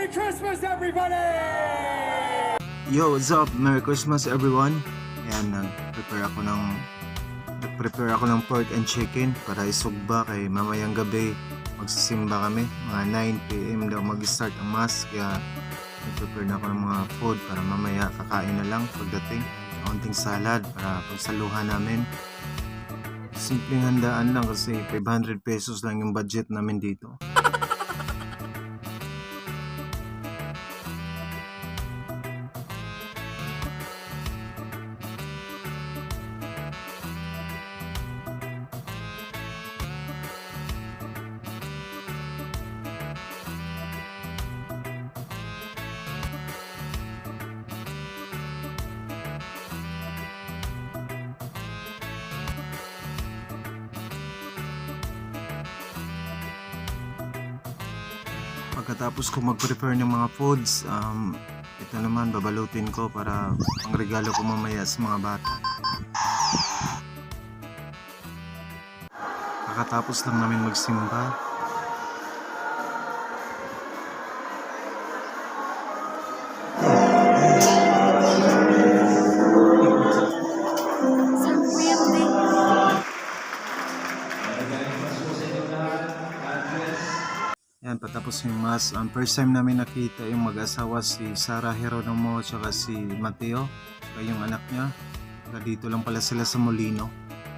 Merry Christmas, everybody! Yo, what's up? Merry Christmas, everyone. Ayan, nag-prepare ako ng pork and chicken para isugba kay mamayang gabi. Magsisimba kami. Mga 9 PM daw mag-start ang mass. Kaya nag-prepare na ako ng mga food para mamaya kakain na lang pagdating. Kaunting salad para pagsaluhan namin. Simpleng handaan lang kasi 500 pesos lang yung budget namin dito. Pagkatapos ko mag-prepare ng mga foods, ito naman babalutin ko para pang regalo ko mamaya sa mga bata. Kakatapos lang namin magsimba. Yan, patapos yung mass. First time namin nakita yung mag-asawa si Sarah Geronimo at si Mateo at yung anak niya. Dito lang pala sila sa Molino.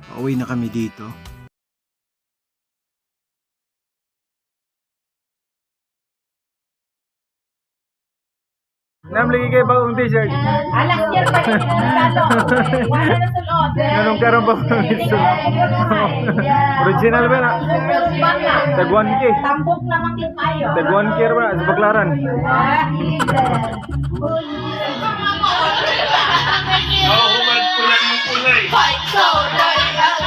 Pauwi na kami dito. Namlagi kayo bagong t-shirt. Alas year pa rin lalo. Wala na sulod. Anong karoon pa po ito? Original ba na? Tag 1K. Tambok naman din tayo. Tag 1K ba? Sa Baklaran. Nahuhumad ko lang yung kulay. Fight so dirty, love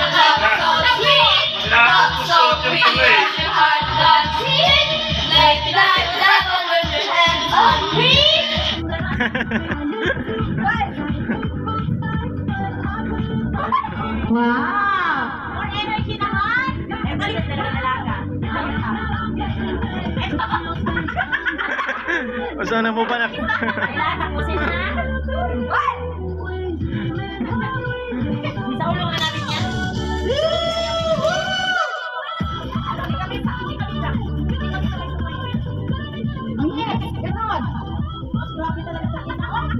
so sweet. Love so sweet, your heart got sweet. Like that, with your hands on me. Wow! More energy naman! Eh, balik na lang talaga. Sana mo pa na? Kailangan tapusin na. What? Sa ulo na natin yan. Yes, ganon. Mas grabe talaga sa kinawang.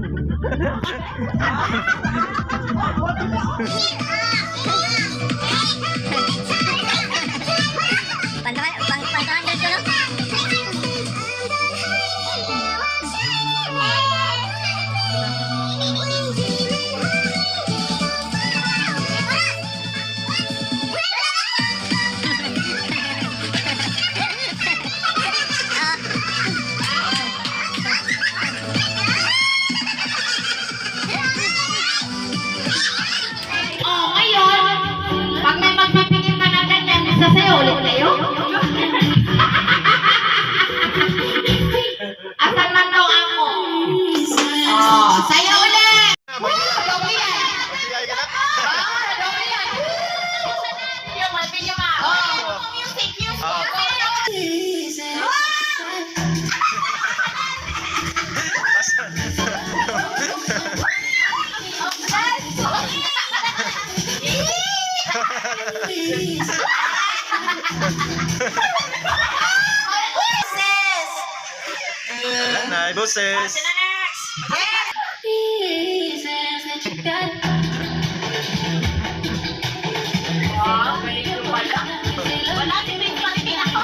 Pantangin ko, no? Pag may magpipingin ka na ganyan, sasayo ulit kayo? Asan man daw ako? Oh, sayo ulit! Doble yan! Doble yan! Yung malpin yung music! Nay, boses! Wala si Prince Martin ako.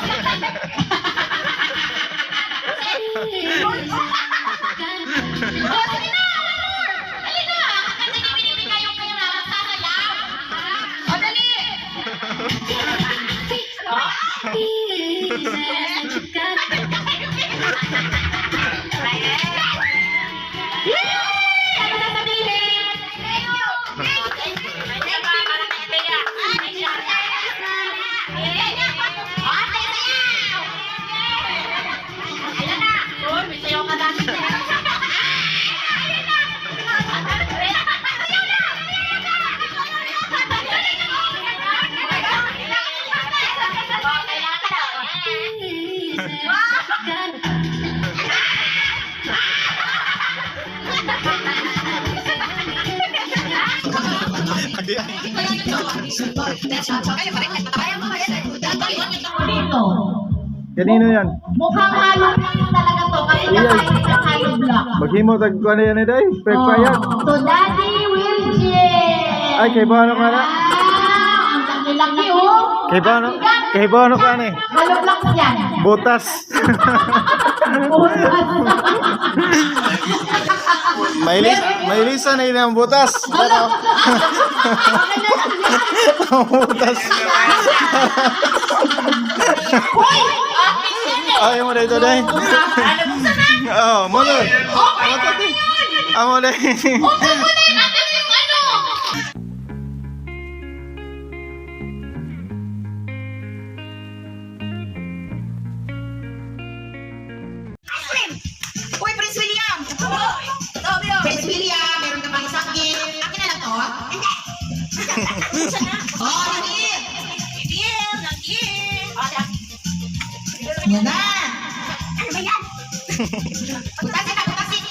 Dito. Kanino yan? Mukhang halo block talaga to. Kasi nakain ng halo block. Maghimo tag ko na yan eh day. Pagpayag. So, Daddy Wilkie. Ay, kay Bano ka na? Ang laki-laki, oh. Kay Bano? Kay Bano ka na eh. Halo block yan. Butas. May lisa na yun ang butas. Ang butas. Hoy! Ay, mo na ito day. Oh, mo na. Amo day. Okay mo na yun. Ano yung ano? Uy, Prince William! Prince William, meron ka bang isang gift? Akin na lang to. Oh, Nadine. Yan na. Ano ba yan? Butasin na, butasin.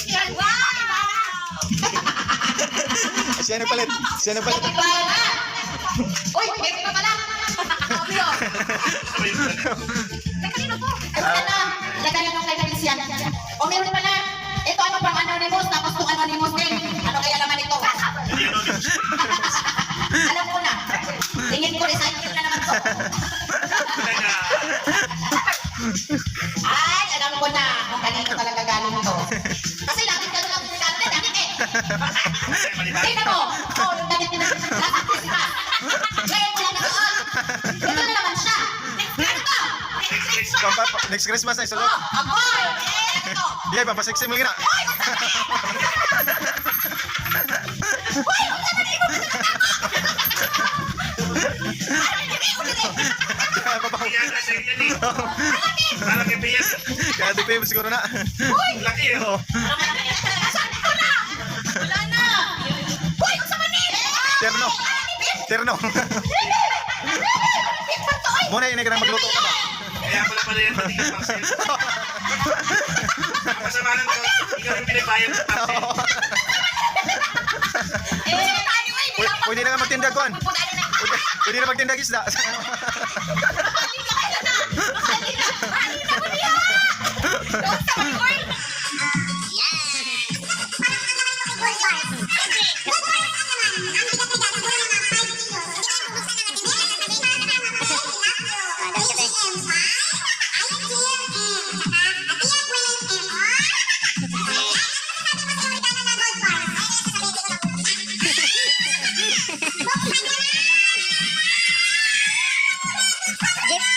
Yan. Wow! Siya na palit. Siya na palit. Nagkakala na. Uy, meron pa pala. Obvio. Kanino to? Ano na? Lagayan ng kay Christian. O meron pa na. Ito ano pang anonymous, tapos itong anonymous din. Ano kaya laman ito? Alam ko na. Tingin ko, recycle na naman to. Ay, alam ko na kung kanino talaga galing to. Kasi lagi ka lang pinagano na damit eh. Tingnan mo. Oh, yung damit nila. Last Christmas. Ngayon ko lang nasuot. Ito na naman siya. Ano to? Next Christmas na isulot. Oh, aboy! Ito. Di ay papaseksi mo gina. Kaya kasi yan eh. Parang ipiyan. Kaya di pa yun siguro na. Laki eh. Oo. Wala na. Hoy, kung sa manil! Terno. Terno. Muna yun ka na magluto ka ba? Kaya pala yan. Matigas pa sa'yo. Kasama lang ko. Ikaw yung pinibayad ng taxi. Pwede na nga magtindag kuan. Pwede na magtindag isda.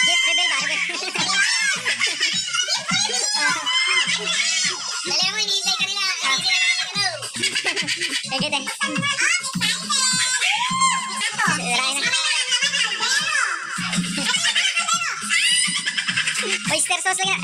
Jeep rebel ba? Dali mo, hinihintay ka nila. Sige, deh. Sirain na. Oyster sauce lang yan.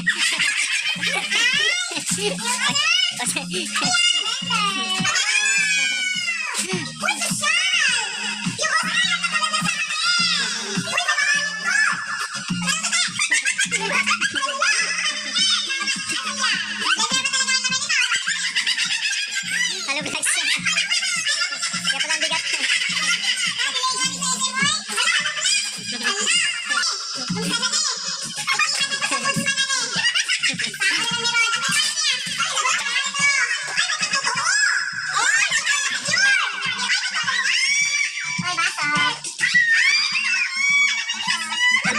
Halo guys. Kaya pala ang bigat.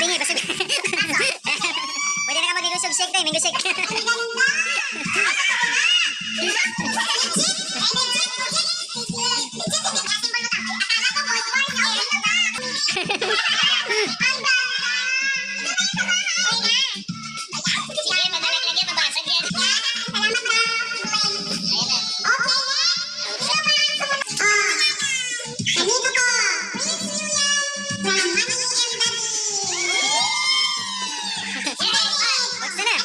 Pingin basta. Pwede na ka mag-ilusog shake tayo, mango shake. Sige, madalag lagi mabasag yan. Basta na.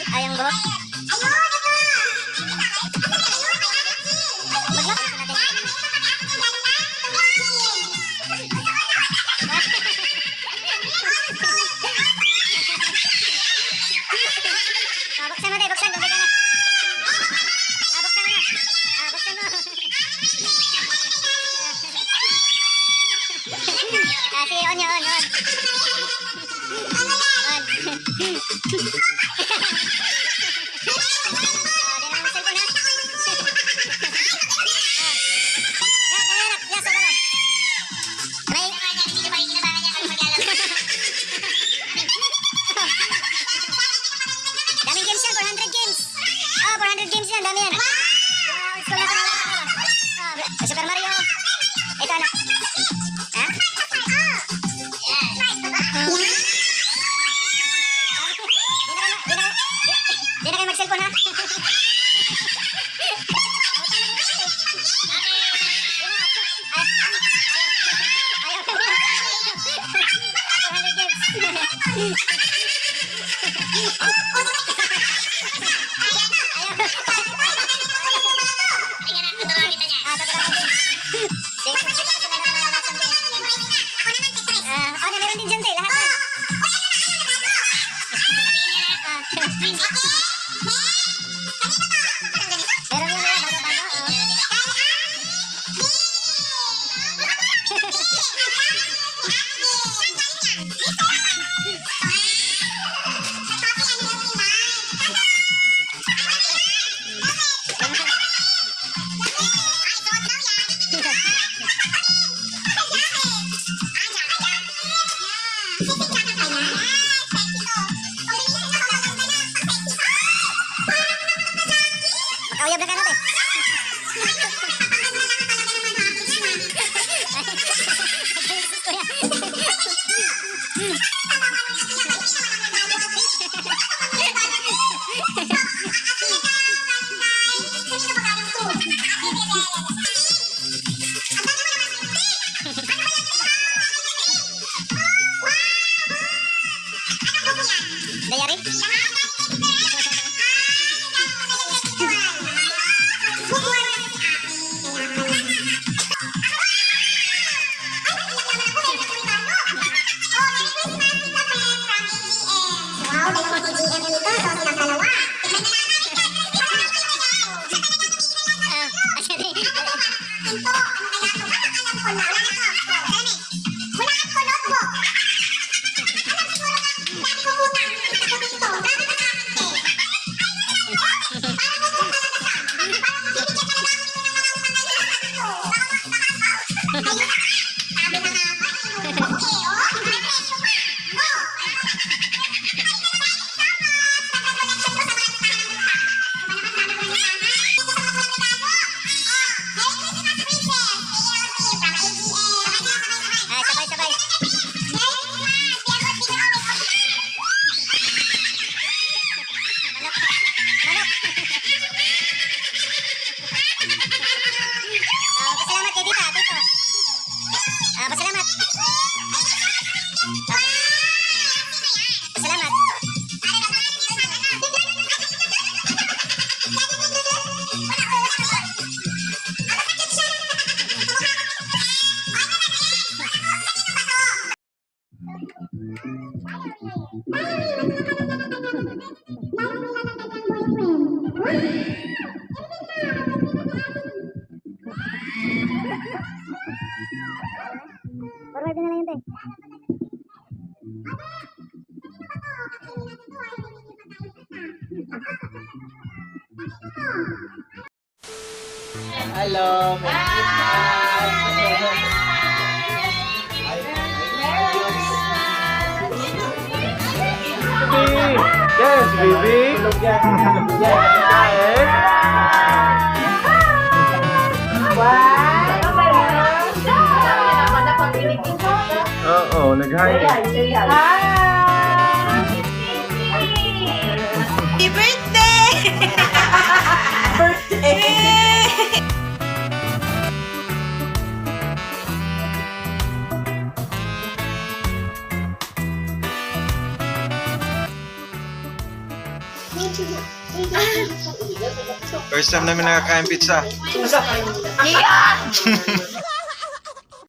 Ayang bro. Buksan mo tayo, buksan. Buksan mo na. Buksan mo na. Buksan mo. Sige, on yun, on. Daming games yan, 400 games. 400 games yan, dami yan. Super Mario. Ito ano? Ha? Di na kayo mag-cellphone ha? Ayaw. 400 games. Meron din dyan tayo, lahat yan. Meron yun, bago-bago. Makauyab na ka natin. Dayari? Forward na lang yun, te. Hello, Yes, baby. Oo, nag-hi. Happy birthday! First time namin nakakain pizza. Yeah!